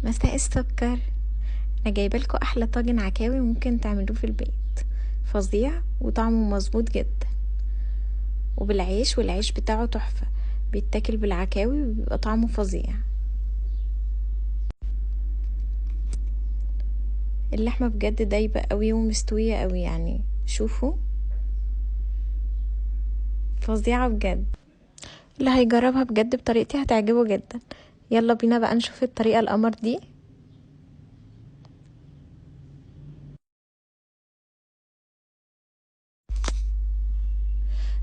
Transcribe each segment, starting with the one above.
مساء السكر. انا جايبه لكم احلى طاجن عكاوي ممكن تعملوه في البيت، فظيع وطعمه مظبوط جدا وبالعيش، والعيش بتاعه تحفه، بيتاكل بالعكاوي وبيبقى طعمه فظيع. اللحمه بجد دايبه قوي ومستويه قوي، يعني شوفوا فظيعه بجد. اللي هيجربها بجد بطريقتي هتعجبه جدا. يلا بينا بقى نشوف الطريقه القمر دي.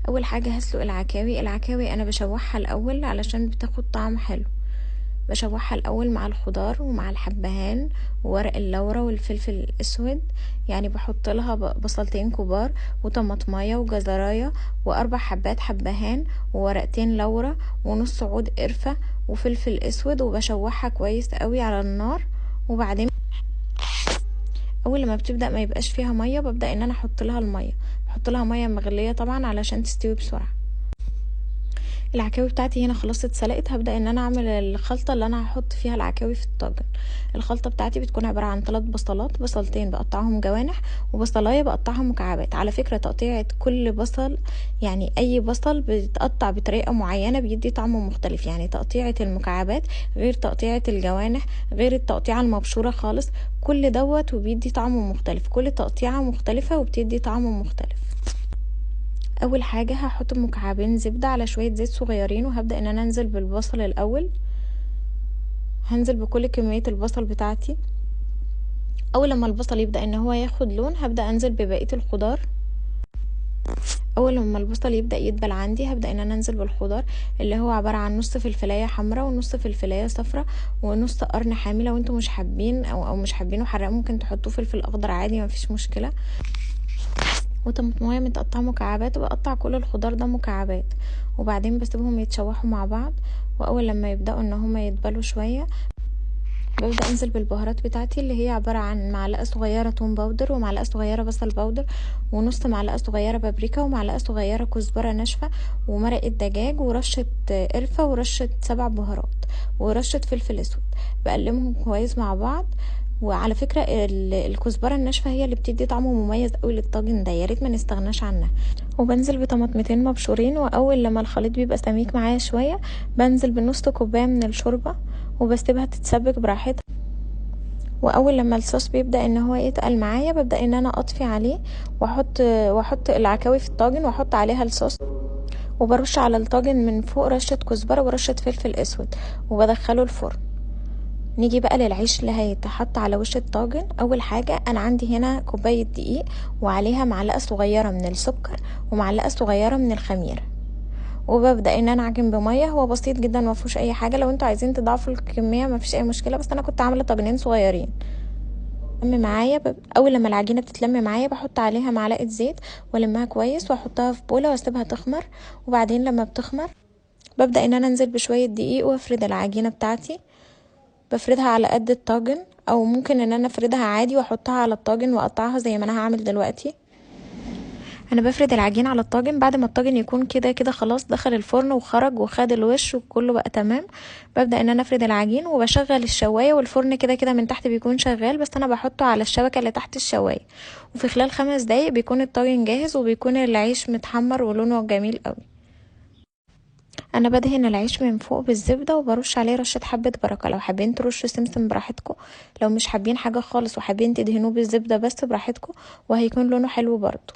اول حاجه هسلق العكاوي انا بشوحها الاول علشان بتاخد طعم حلو. بشوحها الاول مع الخضار ومع الحبهان وورق اللورة والفلفل الاسود، يعني بحط لها بصلتين كبار وطماطمايه وجزرايه واربع حبات حبهان وورقتين لورة ونص عود قرفة وفلفل اسود، وبشوحها كويس قوي على النار. وبعدين اول لما بتبدا ما يبقاش فيها ميه ببدا ان انا احط لها الميه، بحط لها ميه مغليه طبعا علشان تستوي بسرعه. العكاوي بتاعتي هنا خلاص اتسلقت، هبدأ ان انا اعمل الخلطة اللي انا هحط فيها العكاوي في الطاجن. الخلطة بتاعتي بتكون عبارة عن 3 بصلات، بصلتين بقطعهم جوانح وبصلاية بقطعها مكعبات. على فكرة تقطيعة كل بصل، يعني اي بصل بيتقطع بطريقة معينة بيدي طعم مختلف، يعني تقطيعة المكعبات غير تقطيعة الجوانح غير التقطيعة المبشورة خالص، كل دوت وبيدي طعم مختلف، كل تقطيعة مختلفة وبتدي طعم مختلف. اول حاجه هحط مكعبين زبده على شويه زيت صغيرين، وهبدا ان انا انزل بالبصل الاول. هنزل بكل كميه البصل بتاعتي. اول لما البصل يبدا ان هو ياخد لون هبدا انزل ببقيه الخضار. اول لما البصل يبدا يدبل عندي هبدا ان انا انزل بالخضار، اللي هو عباره عن نص فلفلايه حمراء ونص فلفلايه صفراء ونص قرن حامي. لو انتم مش حابين او مش حابينه حراق ممكن تحطوه فلفل اخضر عادي، مفيش مشكله. وطماطمايه متقطعه مكعبات، وبقطع كل الخضار ده مكعبات، وبعدين بسيبهم يتشوحوا مع بعض. واول لما يبداوا ان هما يدبلوا شويه ببدا انزل بالبهارات بتاعتي، اللي هي عباره عن معلقه صغيره توم باودر ومعلقه صغيره بصل باودر ونص معلقه صغيره بابريكا ومعلقه صغيره كزبره ناشفه ومرقه دجاج ورشه قرفه ورشه 7 بهارات ورشه فلفل اسود. بقلبهم كويس مع بعض. وعلى فكره الكزبره الناشفه هي اللي بتدي طعم مميز قوي للطاجن ده، يا ريت ما نستغناش عنها. وبنزل بطماطمتين مبشورين، واول لما الخليط بيبقى سميك معايا شويه بنزل بنص كوبايه من الشوربه وبسيبها تتسبك براحتها. واول لما الصوص بيبدا ان هو يتقل معايا ببدا ان انا اطفي عليه واحط العكاوي في الطاجن واحط عليها الصوص، وبرش على الطاجن من فوق رشه كزبره ورشه فلفل اسود وبدخله الفرن. نيجي بقى للعيش اللي هيتحط على وش الطاجن. اول حاجه انا عندي هنا كوبايه دقيق وعليها معلقه صغيره من السكر ومعلقه صغيره من الخميره، وببدا ان انا اعجن بميه. هو بسيط جدا ما فيهوش اي حاجه، لو انتوا عايزين تضاعفوا الكميه ما فيش اي مشكله، بس انا كنت عامله طاجنين صغيرين. معايا اول لما العجينه بتتلم معايا بحط عليها معلقه زيت والمها كويس واحطها في بوله واسيبها تخمر. وبعدين لما بتخمر ببدا ان انا انزل بشويه دقيق وافرد العجينه بتاعتي. بفردها على قد الطاجن، او ممكن ان انا افردها عادي واحطها على الطاجن واقطعها زي ما انا هعمل دلوقتي. انا بفرد العجين على الطاجن بعد ما الطاجن يكون كده كده خلاص دخل الفرن وخرج وخد الوش وكله بقى تمام. ببدأ ان انا افرد العجين وبشغل الشواية، والفرن كده كده من تحت بيكون شغال، بس انا بحطه على الشبكة اللي تحت الشواية. وفي خلال 5 دقايق بيكون الطاجن جاهز وبيكون العيش متحمر ولونه جميل قوي. انا بدهن العيش من فوق بالزبدة وبرش عليه رشة حبة بركة، لو حابين ترشوا سمسم براحتكم، لو مش حابين حاجة خالص وحابين تدهنوه بالزبدة بس براحتكم، وهيكون لونه حلو برضو.